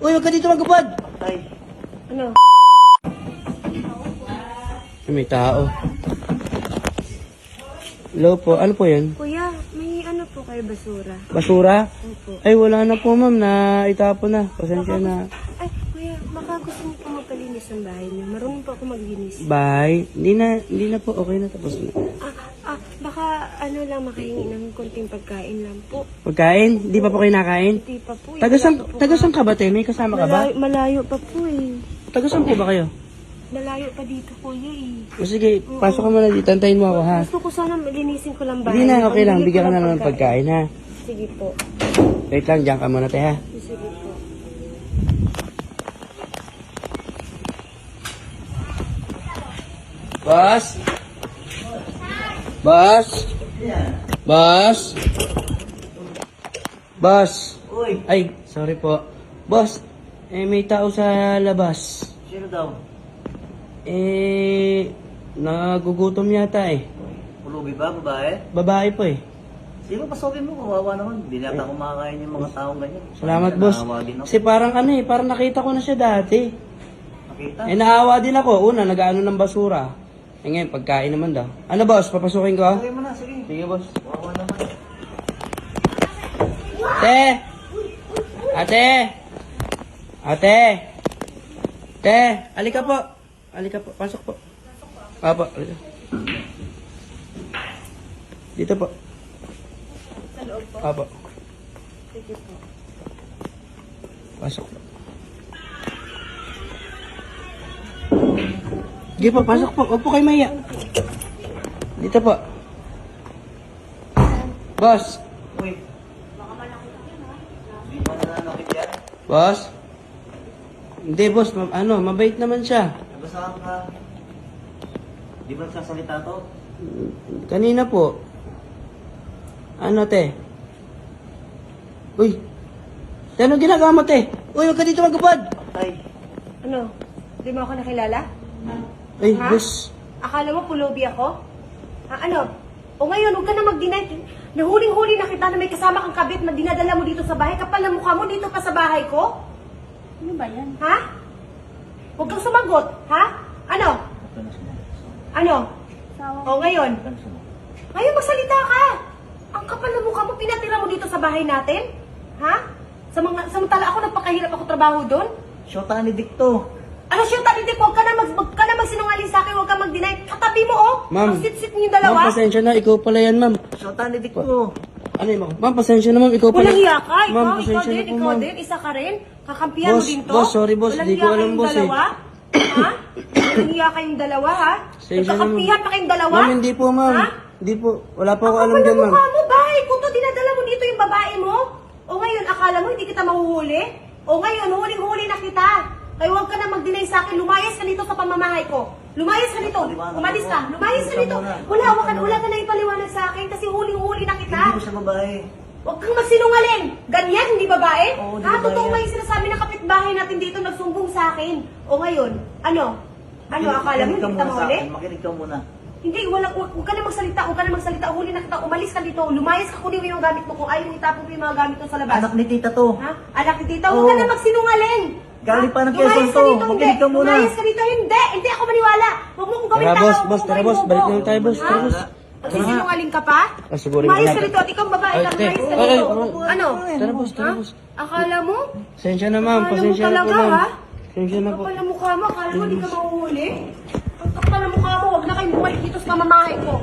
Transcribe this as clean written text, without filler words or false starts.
Uy, huwag ka dito magupad! Ay, Ano? May tao. Hello po, ano po yun? Kuya, may ano po kayo basura? Basura? Opo. Ay, wala na po ma'am, naitapon na. Pasensya na. Ay, kuya, baka gusto niyo po magpalinis ng bahay niyo. Marunong po ako maglinis. Bye. Hindi na po, okay na, tapos na. Baka ano lang makahingi ng konting pagkain lang po. Pagkain? Hindi pa po kayo nakain? Hindi pa po. Tagasang ka ba, te? May kasama ka ba? Malayo pa po eh. Tagasang po ba kayo? Malayo pa dito kuya eh. O sige, pasok ka muna dito. Antayin mo ako, ha? Gusto ko sana linisin ko lang bahay. Hindi na, okay lang. Pambili Bigyan ko ka na ng lang ng pagkain, ha? Sige po. Wait lang, diyan ka muna, te, ha? Sige po. Boss? Boss? Boss? Boss? uy, Ay, sorry po. Boss, may tao sa labas. sino daw? Nagugutom yata eh. Pulubi ba, babae? Babae po eh. Sino pasokin mo? Kawawa naman. Hindi nata kumakain yung mga taong ganyan. Salamat, Ay, boss. naawa din ako. Kasi parang parang nakita ko na siya dati. Nakita? Naawa din ako. Una, nag-ano ng basura. Ngayon, pagkain naman daw. Ano, boss? Papasukin ko, ha? Sige mo na, sige. Sige, boss. Kawawa naman. Ate! Ate! Ate! Te! Alika po. Alika po. Pasok po. Apo, alika. Dito po. Sa loob po. Apo. Sige po. Pasok po. Sige po, pasok po. Huwag po kayo mahiya. Dito po. Boss. Uy. Hindi mo na nakit yan. Boss. Hindi, boss. Mabait naman siya. Nabasaan ka. Di ba nagsasalita to? Kanina po. Ano, te? Uy. Te, ano ginagawa mo, te? Uy, huwag ka dito magupad. Ay, Ano? Di mo ako nakilala? Ay, Ha? boss. Akala mo pulubi ako? Ano? O ngayon, huwag ka na mag-deny. Nahuling-huli na kita na may kasama kang kabit na dinadala mo dito sa bahay. Kapal na mukha mo dito pa sa bahay ko? Ano ba yan? Ha? Huwag kang sumagot, ha? Ano? ito na sila. Ano? O ngayon? Ito na sila. Ngayon magsalita ka! Ang kapal na mukha mo, pinatira mo dito sa bahay natin? Ha? Samantala ako, nagpakahirap ako trabaho doon? Shota ni Dicto. Ano siya, hindi po, huwag ka na magsinungaling sa akin, huwag ka mag-deny. Katabi mo, oh! Ma'am. Ang sit-sit niyo dalawa. Ma'am, pasensya na. Ikaw pala yan, ma'am. Shota ni Dicto. Ano yun, ma'am? Ma'am, pasensya na, ma'am. Ikaw pala. Walang hiya ka, Ma'am, ikaw pasensya na din, po, ikaw ma'am. din, isa ka rin. Kakampihan mo Boss, din to. boss, sorry, boss. Walang Di ko hiya alam, kayong boss, eh. dalawa. Ha? Walang hiya kayong dalawa, ha? Pasensya na, ma'am. Nagkakampihan pa kayong dalawa? Ma'am, hindi po, ma'am. Ha? Hindi po. Wala po ako Ang alam kapal dyan, na ma'am. mukha mo, bahay ko to, dinadala mo dito yung babae mo? O ngayon, akala mo hindi kita mahuhuli? O ngayon, huling-huli na kita. Kaya huwag ka na mag-deny sa akin, lumayas ka dito sa pamamahay ko. Lumayas ka dito, umalis ka, lumayas ka dito. Wala ka na ipaliwanag sa akin kasi huling-huli na kita. Hindi ko siya babae. Huwag kang magsinungaling. Ganyan, hindi babae? Oo, hindi Ha, babae totoo yan. ba yung sinasabi ng kapitbahay natin dito nagsumbong sa akin? O ngayon, ano? Ano, akala mo hindi kita mahuli? Makinig ka muna. Hindi, huwag ka na magsalita, huli na kita, umalis ka dito, lumayas ka, kunin mo yung gamit mo kung ayaw mo itapon mo yung mga gamit mo sa labas. Anak ni tita to. Ha? Anak ni tita, huwag ka Oo. na magsinungaling. Galing pa ng Lumayas Quezon ka to. dito, Makinig ka muna. Lumayas ka dito, hindi ako maniwala. Huwag mo kong gawin Tara, tao, boss, huwag boss, mong tara, gawin boss. bobo. Balik na lang tayo, boss. Tara, Ha? boss. Magsisinungaling ka pa? Siguro Lumayas ka na. dito, at ikaw babae ka, Ay, lumayas ka ay, dito. ay, Ano? Tara, boss, tara, Ha? boss. Akala mo? Pasensya na, ma'am. Akala mo Pasensya na po, talaga, ma'am. ha? Pasensya na po. Kapal na mukha mo, akala mo hindi ka mahuhuli? Ang kapal na mukha mo, huwag na kayong bumalik dito sa pamamahay ko.